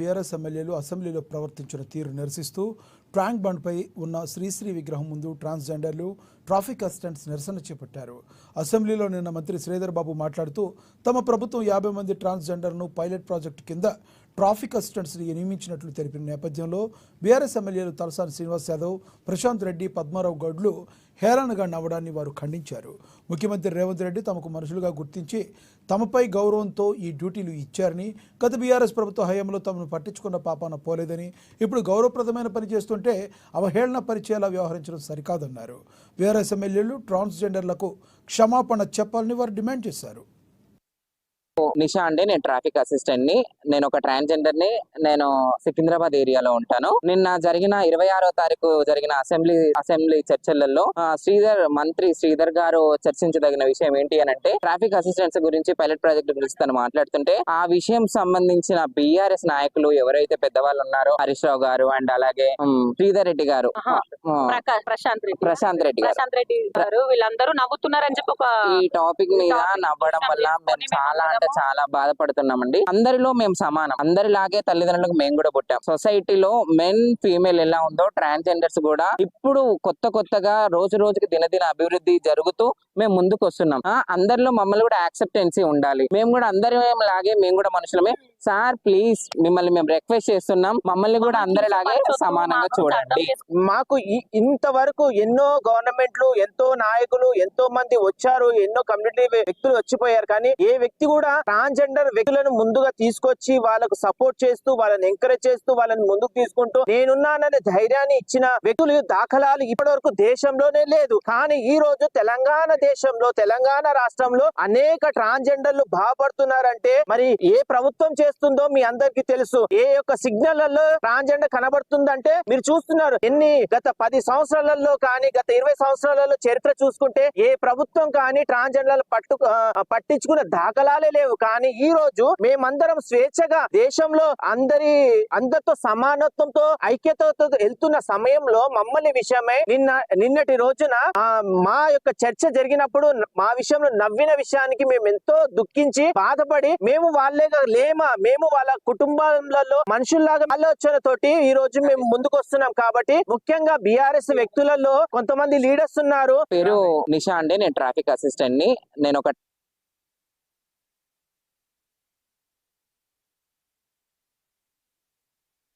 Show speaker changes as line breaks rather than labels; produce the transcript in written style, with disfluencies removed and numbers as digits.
BRS ఎమ్మెల్యేలు అసెంబ్లీలో ప్రవర్తించిన తీరు నిరసిస్తూ ట్యాంక్ బండ్పై ఉన్న శ్రీశ్రీ విగ్రహం ముందు ట్రాన్స్జెండర్లు ట్రాఫిక్ అసిస్టెంట్స్ నిరసన చేపట్టారు. అసెంబ్లీలో నిన్న మంత్రి శ్రీధర్ బాబు మాట్లాడుతూ తమ ప్రభుత్వం 50 మంది ట్రాన్స్జెండర్ను పైలట్ ప్రాజెక్టు కింద ట్రాఫిక్ అసిస్టెంట్స్ని నియమించినట్లు తెలిపిన నేపథ్యంలో బీఆర్ఎస్ ఎమ్మెల్యేలు తలసాని శ్రీనివాస్ యాదవ్, ప్రశాంత్ రెడ్డి, పద్మారావు గౌడ్లు హేళనగా నవ్వడాన్ని వారు ఖండించారు. ముఖ్యమంత్రి రేవంత్ రెడ్డి తమకు మనుషులుగా గుర్తించి తమపై గౌరవంతో ఈ డ్యూటీలు ఇచ్చారని, గత బీఆర్ఎస్ ప్రభుత్వ హయాంలో తమను పట్టించుకున్న పాపాన పోలేదని, ఇప్పుడు గౌరవప్రదమైన పని చేస్తుంటే అవహేళన పరిచయాలా వ్యవహరించడం సరికాదన్నారు. బీఆర్ఎస్ ఎమ్మెల్యేలు ట్రాన్స్జెండర్లకు క్షమాపణ చెప్పాలని వారు డిమాండ్ చేశారు.
నిషా అండి, నేను ట్రాఫిక్ అసిస్టెంట్ ని. నేను ఒక ట్రాన్స్జెండర్ ని. నేను సికింద్రాబాద్ ఏరియాలో ఉంటాను. నిన్న జరిగిన 26వ తారీఖు జరిగిన అసెంబ్లీ చర్చలలో మంత్రి శ్రీధర్ గారు చర్చించదగిన విషయం ఏంటి అని అంటే, ట్రాఫిక్ అసిస్టెంట్స్ గురించి పైలట్ ప్రాజెక్ట్ గురించి తను మాట్లాడుతుంటే ఆ విషయం సంబంధించిన బీఆర్ఎస్ నాయకులు ఎవరైతే పెద్దవాళ్ళు ఉన్నారో, హరీష్ రావు గారు అండ్ అలాగే శ్రీధర్ రెడ్డి గారు, ప్రశాంత్ రెడ్డి
గారు వీళ్ళందరూ నవ్వుతున్నారని చెప్పి
ఈ టాపిక్ మీద నవ్వడం వల్ల మేము చాలా బాధపడుతున్నామండి. అందరిలో మేము సమానం, అందరిలాగే తల్లిదండ్రులకు మేము కూడా పుట్టాం. సొసైటీలో మెన్ ఫీమేల్ ఎలా ఉందో ట్రాన్స్జెండర్స్ కూడా ఇప్పుడు కొత్తగా రోజుకి దినదిన అభివృద్ధి జరుగుతూ మేము ముందుకు వస్తున్నాం. అందరిలో మమ్మల్ని కూడా యాక్సెప్టెన్సీ ఉండాలి. మేము కూడా అందరిలాగే మేము కూడా మనుషులమే. సార్ ప్లీజ్ మిమ్మల్ని మేము రిక్వెస్ట్ చేస్తున్నాం, మమ్మల్ని కూడా అందరిలాగే సమానంగా చూడండి.
మాకు ఇంతవరకు ఎన్నో గవర్నమెంట్లు, ఎంతో నాయకులు, ఎంతో మంది వచ్చారు, ఎన్నో కమ్యూనిటీ వ్యక్తులు వచ్చిపోయారు. కానీ ఏ వ్యక్తి కూడా ట్రాన్స్జెండర్ వ్యక్తులను ముందుగా తీసుకొచ్చి వాళ్ళకు సపోర్ట్ చేస్తూ, వాళ్ళని ఎంకరేజ్ చేస్తూ, వాళ్ళని ముందుకు తీసుకుంటూ నేనున్నాననే ధైర్యాన్ని ఇచ్చిన వ్యక్తులు దాఖలాలు ఇప్పటి వరకు దేశంలోనే లేదు. కానీ ఈ రోజు తెలంగాణ రాష్ట్రంలో అనేక ట్రాన్స్జెండర్లు బాధపడుతున్నారంటే మరి ఏ ప్రభుత్వం చేస్తుందో మీ అందరికి తెలుసు. ఏ యొక్క సిగ్నల్లలో ట్రాన్స్జెండర్ కనబడుతుందంటే మీరు చూస్తున్నారు. గత 10 సంవత్సరాలలో కానీ గత 20 సంవత్సరాలలో చరిత్ర చూసుకుంటే ఏ ప్రభుత్వం కానీ ట్రాన్స్జెండర్లు పట్టించుకున్న దాఖలాలే లేవు. కానీ ఈ రోజు మేమందరం స్వేచ్ఛగా దేశంలో అందరితో సమానత్వంతో ఐక్యతతో వెళ్తున్న సమయంలో మమ్మల్ని విషయమై నిన్నటి రోజున మా యొక్క చర్చ జరిగినప్పుడు మా విషయంలో నవ్విన విషయానికి మేము ఎంతో దుఃఖించి బాధపడి మేము మేము వాళ్ళ కుటుంబాలలో మనుషుల్లాగా ఆలోచనతోటి ఈ రోజు మేము ముందుకు వస్తున్నాం. కాబట్టి ముఖ్యంగా బీఆర్ఎస్ వ్యక్తులలో కొంతమంది లీడర్స్ ఉన్నారు.
పేరు నిషా అండి, నేను ట్రాఫిక్ అసిస్టెంట్ ని. నేను ఒక